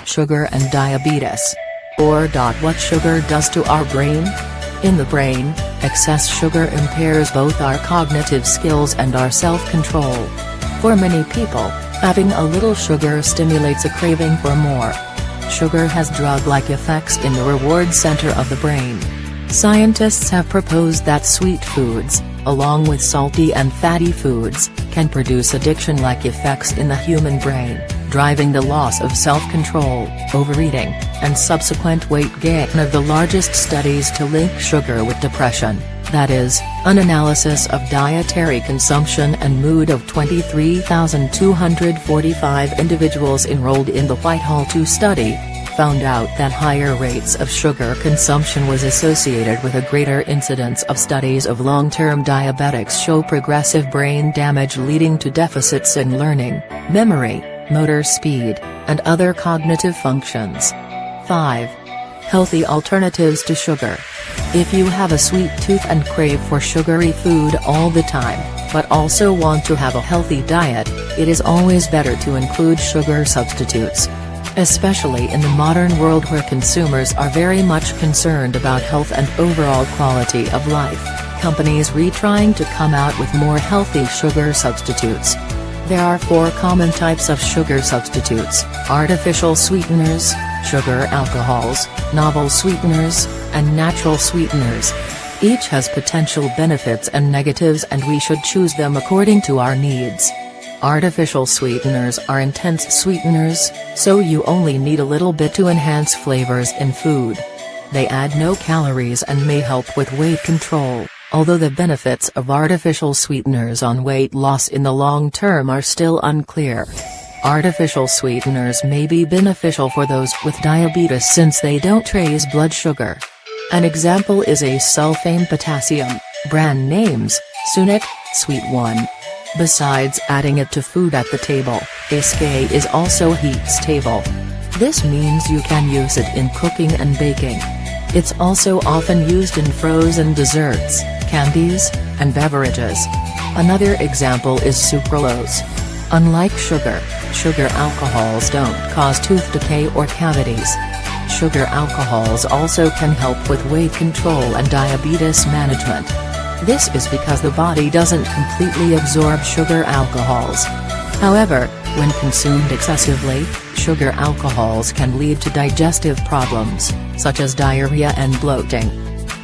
Sugar and diabetes. Or. What sugar does to our brain? In the brain, excess sugar impairs both our cognitive skills and our self-control. For many people, having a little sugar stimulates a craving for more. Sugar has drug-like effects in the reward center of the brain. Scientists have proposed that sweet foods, along with salty and fatty foods, can produce addiction-like effects in the human brain, driving the loss of self-control, overeating, and subsequent weight gain. One of the largest studies to link sugar with depression, that is, an analysis of dietary consumption and mood of 23,245 individuals enrolled in the Whitehall 2 study, found out that higher rates of sugar consumption was associated with a greater incidence of studies of long-term diabetics show progressive brain damage leading to deficits in learning, memory, motor speed, and other cognitive functions. 5. Healthy alternatives to sugar. If you have a sweet tooth and crave for sugary food all the time, but also want to have a healthy diet, it is always better to include sugar substitutes. Especially in the modern world where consumers are very much concerned about health and overall quality of life, companies are trying to come out with more healthy sugar substitutes. There are 4 common types of sugar substitutes: artificial sweeteners, sugar alcohols, novel sweeteners, and natural sweeteners. Each has potential benefits and negatives, and we should choose them according to our needs. Artificial sweeteners are intense sweeteners, so you only need a little bit to enhance flavors in food. They add no calories and may help with weight control, although the benefits of artificial sweeteners on weight loss in the long term are still unclear. Artificial sweeteners may be beneficial for those with diabetes since they don't raise blood sugar. An example is a sulfame potassium, brand names, Sunic, Sweet One. Besides adding it to food at the table, SK is also heats table. This means you can use it in cooking and baking. It's also often used in frozen desserts, candies, and beverages. Another example is sucralose. Unlike sugar, sugar alcohols don't cause tooth decay or cavities. Sugar alcohols also can help with weight control and diabetes management. This is because the body doesn't completely absorb sugar alcohols. However, when consumed excessively, sugar alcohols can lead to digestive problems, such as diarrhea and bloating.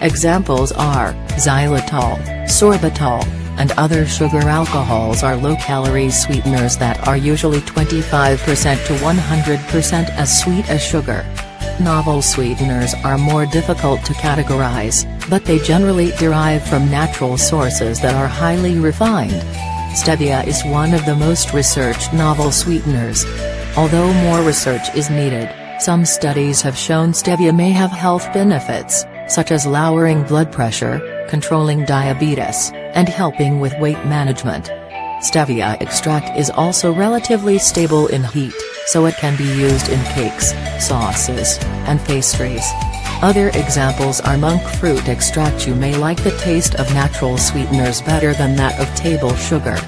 Examples are xylitol, sorbitol, and other sugar alcohols are low-calorie sweeteners that are usually 25% to 100% as sweet as sugar. Novel sweeteners are more difficult to categorize, but they generally derive from natural sources that are highly refined. Stevia is one of the most researched novel sweeteners. Although more research is needed, some studies have shown stevia may have health benefits, such as lowering blood pressure, controlling diabetes, and helping with weight management. Stevia extract is also relatively stable in heat, so it can be used in cakes, sauces, and pastries. Other examples are monk fruit extract. You may like the taste of natural sweeteners better than that of table sugar.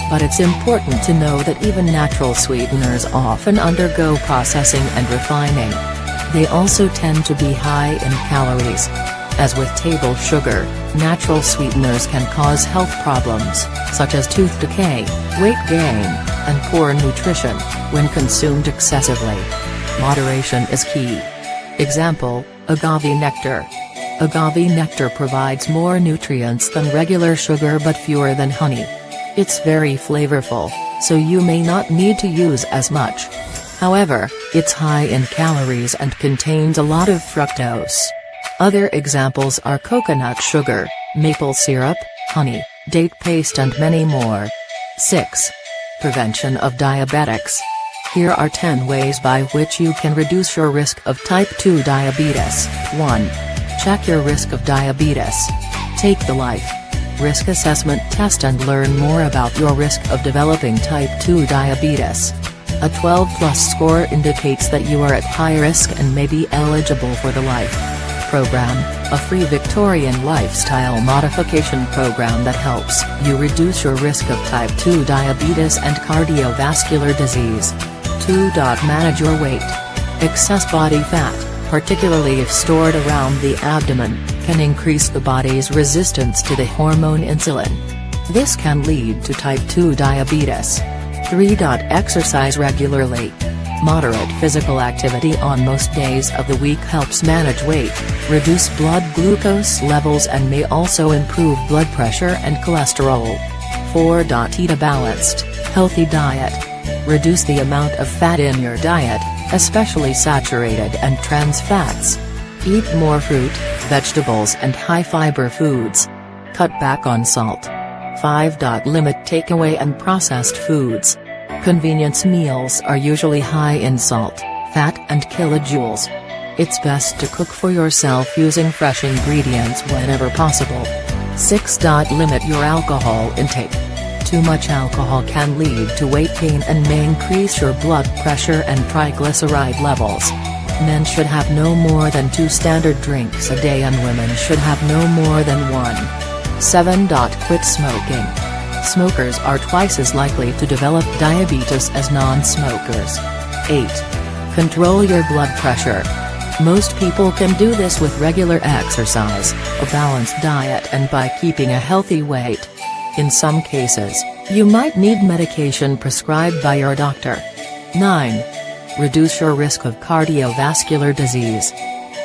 But it's important to know that even natural sweeteners often undergo processing and refining. They also tend to be high in calories. As with table sugar, natural sweeteners can cause health problems, such as tooth decay, weight gain, and poor nutrition, when consumed excessively. Moderation is key. Example, agave nectar. Agave nectar provides more nutrients than regular sugar but fewer than honey. It's very flavorful, so you may not need to use as much. However, it's high in calories and contains a lot of fructose. Other examples are coconut sugar, maple syrup, honey, date paste, and many more. 6. Prevention of diabetics. Here are 10 ways by which you can reduce your risk of type 2 diabetes. 1. Check your risk of diabetes. Take the Life Risk Assessment Test and learn more about your risk of developing type 2 diabetes. A 12+ score indicates that you are at high risk and may be eligible for the Life Program, a free Victorian lifestyle modification program that helps you reduce your risk of type 2 diabetes and cardiovascular disease. 2. Manage your weight. Excess body fat, particularly if stored around the abdomen, can increase the body's resistance to the hormone insulin. This can lead to type 2 diabetes. 3. Exercise regularly. Moderate physical activity on most days of the week helps manage weight, reduce blood glucose levels and may also improve blood pressure and cholesterol. 4. Eat a balanced, healthy diet. Reduce the amount of fat in your diet, especially saturated and trans fats. Eat more fruit, vegetables and high-fiber foods. Cut back on salt. 5. Limit takeaway and processed foods. Convenience meals are usually high in salt, fat and kilojoules. It's best to cook for yourself using fresh ingredients whenever possible. 6. Limit your alcohol intake. Too much alcohol can lead to weight gain and may increase your blood pressure and triglyceride levels. Men should have no more than 2 standard drinks a day and women should have no more than 1. 7. Quit smoking. Smokers are twice as likely to develop diabetes as non-smokers. 8. Control your blood pressure. Most people can do this with regular exercise, a balanced diet and by keeping a healthy weight. In some cases, you might need medication prescribed by your doctor. 9. Reduce your risk of cardiovascular disease.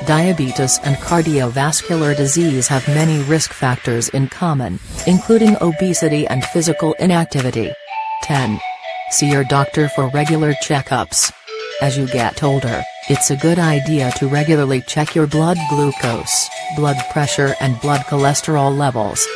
Diabetes and cardiovascular disease have many risk factors in common, including obesity and physical inactivity. 10. See your doctor for regular checkups. As you get older, it's a good idea to regularly check your blood glucose, blood pressure and blood cholesterol levels.